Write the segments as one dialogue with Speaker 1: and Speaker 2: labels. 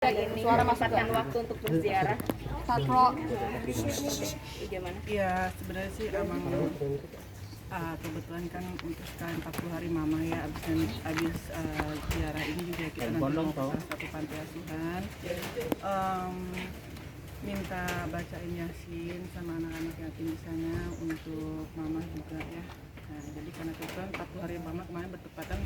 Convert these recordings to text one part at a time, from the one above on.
Speaker 1: ini menyempatkan waktu untuk berziarah.
Speaker 2: Satro.
Speaker 1: Gimana?
Speaker 3: Ya sebenarnya sih emang kebetulan kan untuk sekarang 40 hari mama ya abis ziarah ini juga kita nanti mau ke salah satu panti asuhan, minta bacain yasin sama anak-anak yatim di sana untuk mama juga ya. Nah, jadi karena kebetulan 40 hari mama kemarin bertepatan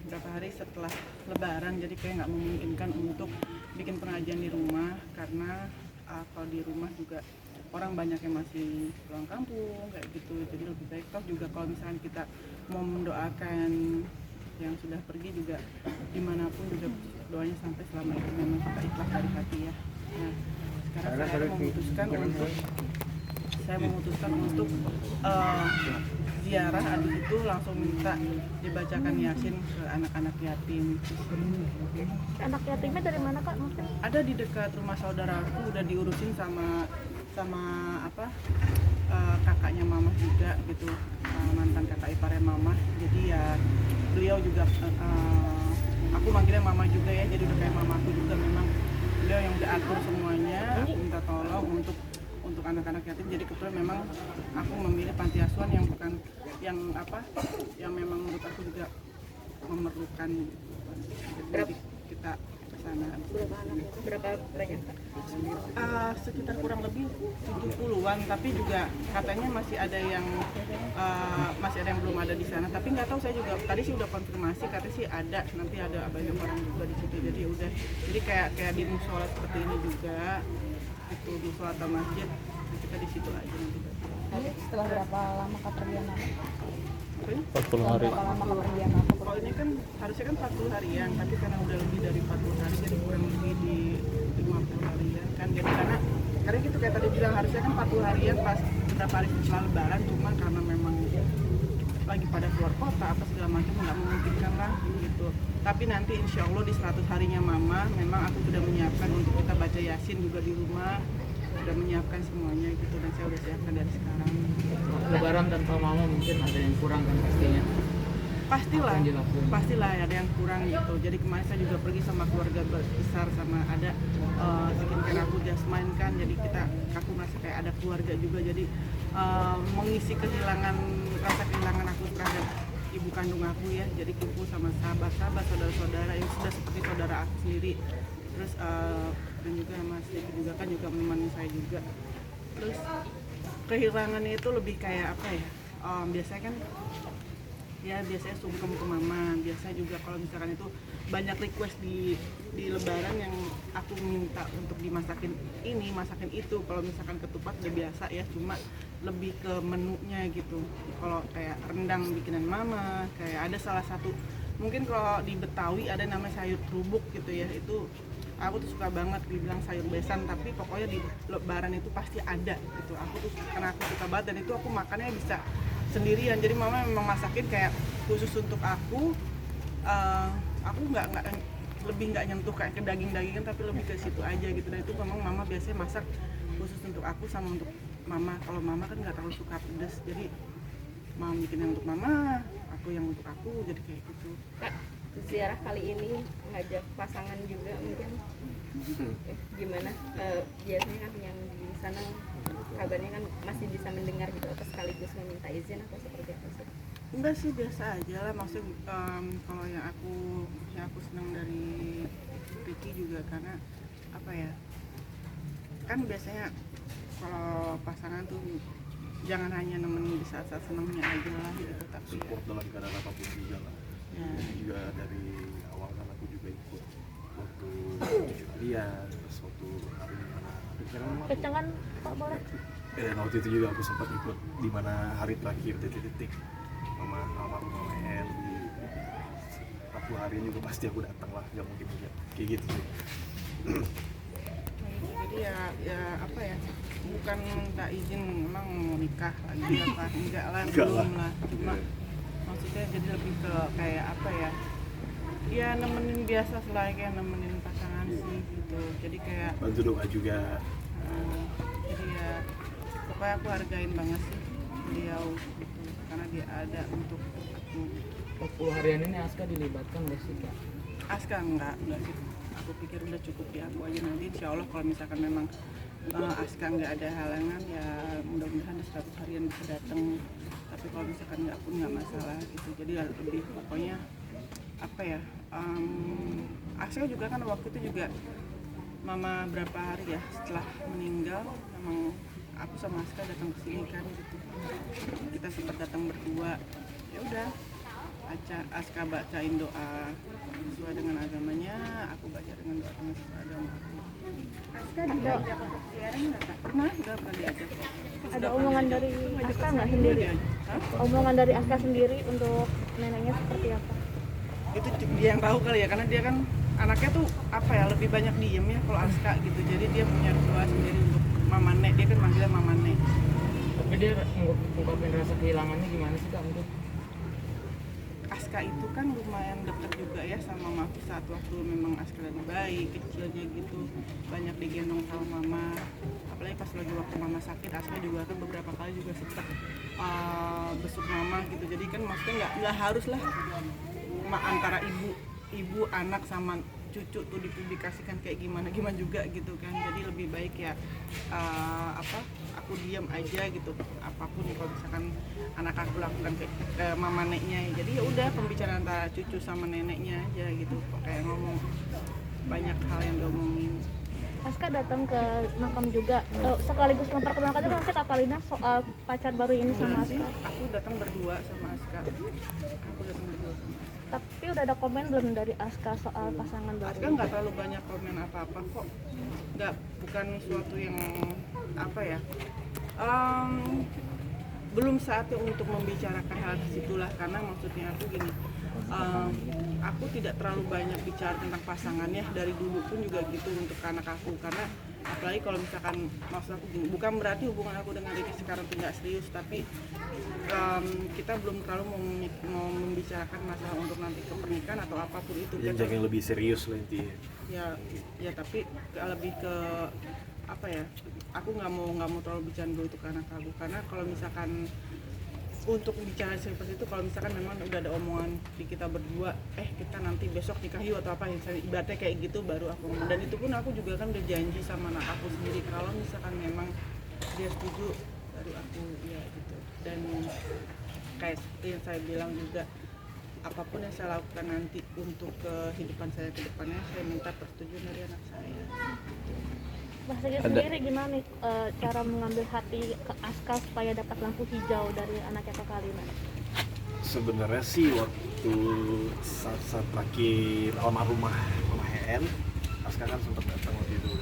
Speaker 3: berapa hari setelah lebaran, jadi kayak nggak memungkinkan untuk bikin pengajian di rumah karena kalau di rumah juga orang banyak yang masih pulang kampung kayak gitu, jadi lebih baik toh juga kalau misalnya kita mau mendoakan yang sudah pergi juga dimanapun juga doanya sampai selama itu memang kita ikhlas dari hati ya. Nah sekarang saya memutuskan untuk ziarah, habis itu langsung minta dibacakan yasin ke anak-anak yatim.
Speaker 2: Anak yatimnya dari mana Kak? Mungkin
Speaker 3: Ada di dekat rumah saudaraku, udah diurusin sama kakaknya mama juga gitu, mantan kakak iparnya mama. Jadi ya beliau juga aku manggilnya mama juga ya, jadi udah kayak mamaku juga. Memang beliau yang udah atur semuanya. Aku minta tolong untuk anak-anak yatim. Jadi kebetulan memang aku memilih panti asuhan yang bukan yang memang menurut aku juga memerlukan gitu. Jadi kita kesana.
Speaker 1: Berapa banyak Kak?
Speaker 3: Sekitar kurang lebih 70-an, tapi juga katanya masih ada yang belum ada di sana. Tapi nggak tahu, saya juga tadi sih udah konfirmasi, katanya sih ada, nanti ada banyak orang juga di situ. Jadi udah, jadi kayak di musola seperti ini juga, itu di musola atau masjid, kita di situ aja nanti.
Speaker 2: setelah berapa lama kepergian Mama?
Speaker 3: 40
Speaker 2: hari. Berapa lama kepergian Mama?
Speaker 3: Kalau ini kan harusnya kan 40 harian, tapi karena udah lebih dari 40 hari, jadi kurang lebih di 50 harian kan. Jadi karena gitu kayak tadi bilang, harusnya kan 40 harian pas beberapa hari setelah lebaran, cuma karena memang lagi pada keluar kota apa segala macam nggak memungkinkan lah gitu. Tapi nanti insya Allah di 100 harinya mama, memang aku sudah menyiapkan untuk kita baca yasin juga di rumah, sudah menyiapkan semuanya gitu, dan saya udah siapkan dari sekarang.
Speaker 4: Lebaran tanpa mama mungkin ada yang kurang kan pastinya.
Speaker 3: Pastilah ada yang kurang gitu. Jadi kemarin saya juga pergi sama keluarga besar, sama ada skincare aku Jasmine kan, jadi aku merasa kayak ada keluarga juga, jadi mengisi rasa kehilangan aku terhadap ibu kandung aku ya. Jadi kumpul sama sahabat-sahabat, saudara-saudara yang sudah seperti saudara aku sendiri, terus dan juga Mas Diki juga kan juga menemani saya juga. Terus kehilangannya itu lebih kayak apa ya, biasanya kan ya biasanya sungkem ke mama. Biasanya juga kalau misalkan itu banyak request di lebaran yang aku minta untuk dimasakin ini, masakin itu. Kalau misalkan ketupat udah biasa ya, cuma lebih ke menunya gitu. Kalau kayak rendang bikinan mama, kayak ada salah satu, mungkin kalau di Betawi ada namanya sayur kerubuk gitu ya, itu aku tuh suka banget, dibilang sayur besan, tapi pokoknya di lebaran itu pasti ada gitu. Aku tuh karena aku suka banget, dan itu aku makannya bisa sendirian. Jadi mama memang masakin kayak khusus untuk aku nggak nyentuh kayak ke daging-dagingan, tapi lebih ke situ aja gitu. Dan itu memang mama biasanya masak khusus untuk aku sama untuk mama. Kalau mama kan nggak terlalu suka pedas, jadi mama bikin yang untuk mama, aku yang untuk aku, jadi kayak gitu.
Speaker 1: Kak, ziarah kali ini ngajak pasangan juga mungkin. Gimana? Biasanya kan yang di sana kabarnya kan masih bisa mendengar gitu, atau sekaligus meminta izin atau seperti apa sih?
Speaker 3: Enggak sih, biasa aja lah. Maksudnya kalau yang aku senang dari Ricky juga karena apa ya, kan biasanya kalau pasangan tuh jangan hanya nemenin di saat-saat senangnya aja lah gitu, tapi
Speaker 5: support dalam keadaan apapun juga lah ya. Juga dari awal kan aku juga ikut waktu kuliah, terus waktu hari mana
Speaker 2: Kecengan Pak boleh?
Speaker 5: waktu itu juga aku sempat ikut di mana hari terakhir titik-titik mama El di 40 hari juga pasti aku datang lah, nggak mungkin enggak kayak gitu sih.
Speaker 3: jadi ya apa ya, bukan minta izin memang mau nikah lagi apa enggak lah, belum lah, cuma maksudnya jadi lebih ke kayak apa ya nemenin biasa, selain kayak nemenin pasangan sih gitu. Jadi kayak
Speaker 5: bantu doa juga.
Speaker 3: Jadi ya pokoknya aku hargain banget sih beliau gitu, karena dia ada untuk aku.
Speaker 4: 40 harian ini Aska dilibatkan nggak sih Kak?
Speaker 3: Aska enggak sih. aku pikir udah cukup di aku aja. Nanti insya Allah kalau misalkan memang Aska nggak ada halangan ya mudah-mudahan 100 harian bisa datang, tapi kalau misalkan nggak pun nggak masalah gitu. Jadi lebih pokoknya apa ya, Aska juga kan waktu itu juga mama berapa hari ya setelah meninggal emang aku sama Aska datang ke sini kan gitu, kita sempat datang berdua. Ya udah Aska bacain doa sesuai dengan agamanya, aku baca dengan doa sesuai agama aku.
Speaker 1: Aska juga
Speaker 3: Pernah diajak.
Speaker 2: Ada omongan dari Aska nggak sendiri?
Speaker 3: Hah?
Speaker 2: Omongan dari Aska sendiri untuk neneknya seperti apa?
Speaker 3: Itu dia yang tahu kali ya, karena dia kan anaknya tuh apa ya, lebih banyak diem ya kalau Aska gitu. Jadi dia punya doa sendiri untuk Mama Nek, dia kan manggilnya Mama Nek.
Speaker 4: Tapi dia ngungkapin rasa kehilangannya gimana sih Kak untuk
Speaker 3: Aska itu kan lumayan dekat juga ya sama Mama saat waktu memang Aska lagi bayi, kecilnya gitu, banyak digendong sama Mama. Apalagi pas lagi waktu Mama sakit, Aska juga kan beberapa kali juga sempat besuk Mama gitu. Jadi kan maksudnya nggak harus lah antara ibu anak sama cucu tuh dipublikasikan kayak gimana juga gitu kan. Jadi lebih baik ya aku diam aja gitu, apapun kalau misalkan anak aku lakukan ke mama neneknya. Jadi ya udah pembicaraan antara cucu sama neneknya aja gitu, kayak ngomong banyak hal yang diomongin.
Speaker 2: Aska datang ke makam juga, sekaligus memperkenalkan juga nanti Kak Palina soal pacar baru ini sama
Speaker 3: Sih,
Speaker 2: Aska.
Speaker 3: aku datang berdua sama Aska.
Speaker 2: Tapi udah ada komen belum dari Aska soal pasangan baru?
Speaker 3: Aska nggak terlalu banyak komen apa-apa kok, bukan suatu yang apa ya, belum saatnya untuk membicarakan hal disitulah. Karena maksudnya aku gini, aku tidak terlalu banyak bicara tentang pasangannya dari dulu pun juga gitu untuk anak aku. Karena apalagi kalau misalkan, maksud aku gini, bukan berarti hubungan aku dengan Ricky sekarang tidak serius, tapi kita belum terlalu mau membicarakan masalah untuk nanti ke pernikahan atau apapun itu.
Speaker 5: Jenjang yang lebih serius lah intinya.
Speaker 3: Ya tapi lebih ke apa ya, aku nggak mau terlalu bicara dulu itu ke anak aku. Karena kalau misalkan untuk bicara seperti itu, kalau misalkan memang udah ada omongan di kita berdua, kita nanti besok nikah yuk atau apa, misalnya ibaratnya kayak gitu, baru aku. Dan itu pun aku juga kan udah janji sama anak aku sendiri, kalau misalkan memang dia setuju baru aku ya gitu. Dan kayak seperti yang saya bilang juga, apapun yang saya lakukan nanti untuk kehidupan saya ke depannya, saya minta persetujuan dari anak saya.
Speaker 2: Mbak Segi sendiri gimana nih cara mengambil hati ke Aska supaya dapat lampu hijau dari anaknya Kak Palina?
Speaker 5: Sebenarnya sih waktu saat terakhir almarhumah Mama Hen, Aska kan sempat datang waktu itu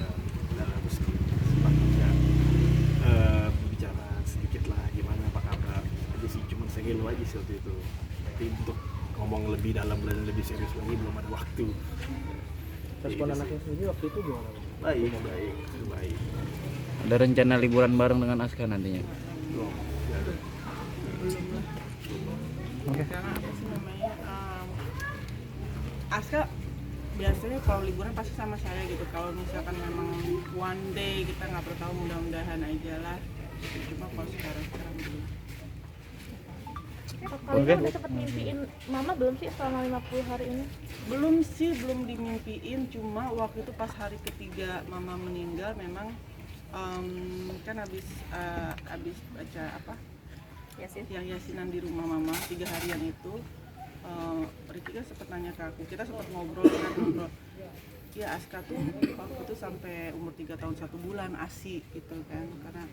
Speaker 5: dan aku sempat juga berbicara sedikit lah gimana apa kabar aja sih, cuman saya ngeluh aja sih waktu itu. Tapi untuk ngomong lebih dalam dan lebih serius lagi belum ada waktu.
Speaker 6: Respon anaknya sendiri waktu itu gimana?
Speaker 5: Baik.
Speaker 4: ada rencana liburan bareng dengan Aska nantinya?
Speaker 5: Belum.
Speaker 3: Karena apa sih namanya, Aska biasanya kalau liburan pasti sama saya gitu. Kalau misalkan memang one day kita nggak pernah tahu, mudah-mudahan aja lah. Cuma kalau sekarang belum.
Speaker 2: Kak Palina udah sempat mimpiin Mama belum sih selama 50 hari ini?
Speaker 3: Belum dimimpiin. Cuma waktu itu pas hari ketiga Mama meninggal memang kan habis baca apa
Speaker 1: Yasin.
Speaker 3: yang yasinan di rumah Mama 3 harian itu. Ricky kan sempat nanya ke aku, kita sempat ngobrol. Ya Aska tuh waktu itu sampai umur 3 tahun 1 bulan ASI gitu kan. Karena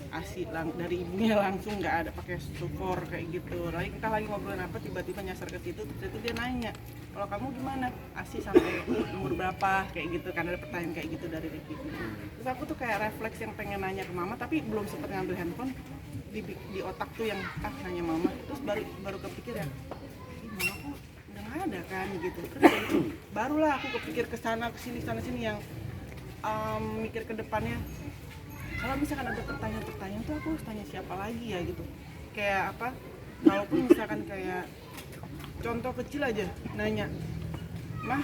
Speaker 3: ASI dari ibunya langsung, nggak ada pakai sufor kayak gitu. Lalu kita lagi ngobrolin apa, tiba-tiba nyasar ke situ, terus itu dia nanya, kalau kamu gimana, ASI sampai umur berapa kayak gitu kan. Ada pertanyaan kayak gitu dari Ricky. Terus aku tuh kayak refleks yang pengen nanya ke Mama, tapi belum sempat ngambil handphone. Di otak tuh yang nanya Mama, terus baru kepikir ya, Mama kok udah nggak ada kan gitu. Terus dari itu barulah aku kepikir ke sana sini yang mikir ke depannya, kalau misalkan ada pertanyaan tuh aku harus tanya siapa lagi ya gitu. Kayak apa, walaupun misalkan kayak contoh kecil aja, nanya, Mah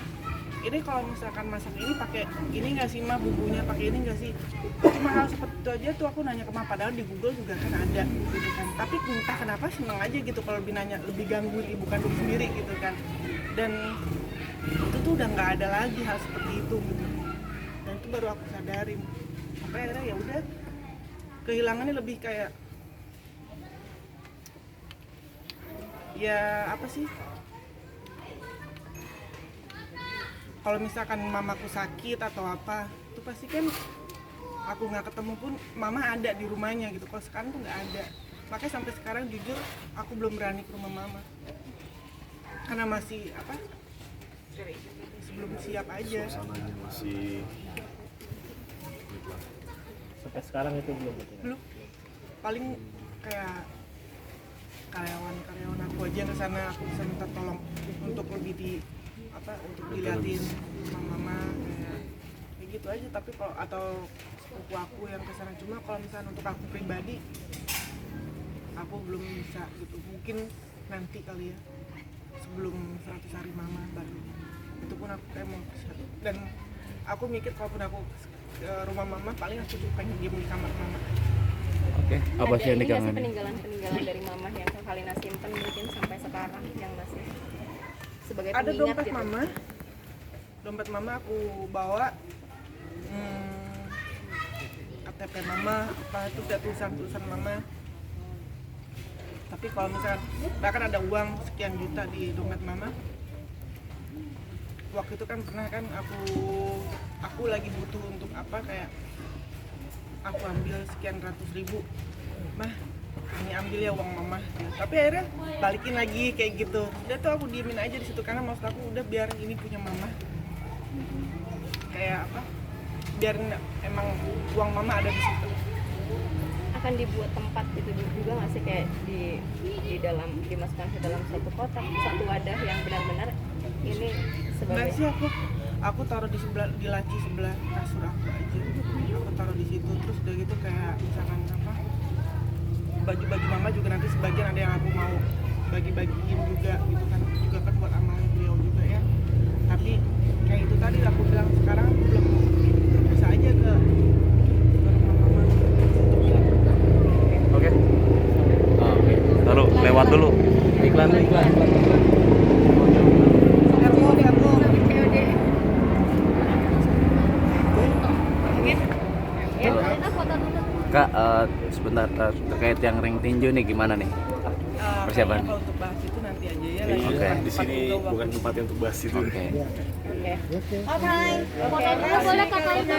Speaker 3: ini kalau misalkan masak ini pakai ini nggak sih Mah, bumbunya pakai ini nggak sih. Cuma hal seperti itu aja tuh aku nanya ke Mah, padahal di Google juga kan ada gitu kan. Tapi entah kenapa seneng aja gitu kalau lebih nanya, lebih gangguin ibu kandung sendiri gitu kan. Dan itu tuh udah nggak ada lagi hal seperti itu gitu. Dan itu baru aku sadarin. Sampai akhirnya ya udah, kehilangannya lebih kayak ya apa sih, kalau misalkan mamaku sakit atau apa itu pasti kan aku nggak ketemu pun mama ada di rumahnya gitu. Kalau sekarang tuh nggak ada, makanya sampai sekarang jujur aku belum berani ke rumah mama karena masih apa, sebelum siap aja.
Speaker 5: Suasananya masih
Speaker 6: Sampai sekarang itu belum betul.
Speaker 3: Belum, paling kayak karyawan aku aja yang kesana aku bisa minta tolong untuk lebih di apa, untuk diliatin sama mama kayak gitu aja. Tapi kalau atau sepupu aku yang kesana, cuma kalau misalnya untuk aku pribadi aku belum bisa gitu. Mungkin nanti kali ya, sebelum 100 hari mama baru, itu pun aku kayak mau kesana. Dan aku mikir kalaupun aku ke rumah mama paling aku cuma pengen diem di kamar mama.
Speaker 7: Oke, apa sih yang
Speaker 1: Ada ini nggak sih
Speaker 7: dikangenin?
Speaker 1: peninggalan dari mama yang Kak Kalina simpen mungkin sampai sekarang yang masih sebagai
Speaker 3: Ada
Speaker 1: pengingat
Speaker 3: dompet
Speaker 1: gitu?
Speaker 3: mama, dompet mama aku bawa, KTP mama, apa itu udah tulisan mama. Tapi kalau misalkan bahkan ada uang sekian juta di dompet mama, waktu itu kan pernah kan aku lagi butuh untuk apa, kayak aku ambil sekian ratus ribu, mah ini ambil ya uang mama, tapi akhirnya balikin lagi kayak gitu. Udah tuh aku diemin aja di situ karena maksud aku udah biar ini punya mama, kayak apa, biar emang uang mama ada di situ.
Speaker 1: Akan dibuat tempat gitu juga nggak sih, kayak di dalam, dimasukkan ke dalam satu kotak, satu wadah yang benar-benar ini
Speaker 3: Enggak
Speaker 1: sebagai
Speaker 3: sih, aku taruh di sebelah, di laci sebelah kasur aku aja, aku taruh di situ. Terus udah gitu kayak misalkan apa, baju-baju mama juga nanti sebagian ada yang aku mau bagi-bagiin juga gitu kan, juga kan buat amal beliau juga ya. Tapi kayak itu tadi aku bilang, sekarang aku belum bisa aja ke rumah mama untuk bilang.
Speaker 7: Oke. Oke. Lalu lewat dulu. Iklan. Kak, sebentar terkait yang ring tinju nih gimana nih? Persiapan.
Speaker 3: Kalau untuk bahas itu nanti aja ya.
Speaker 5: Iya,
Speaker 7: Oke.
Speaker 5: di sini bukan tempatnya untuk bahas itu.
Speaker 7: Oke.
Speaker 1: Oke.
Speaker 2: Foto dulu boleh Kak Kalina?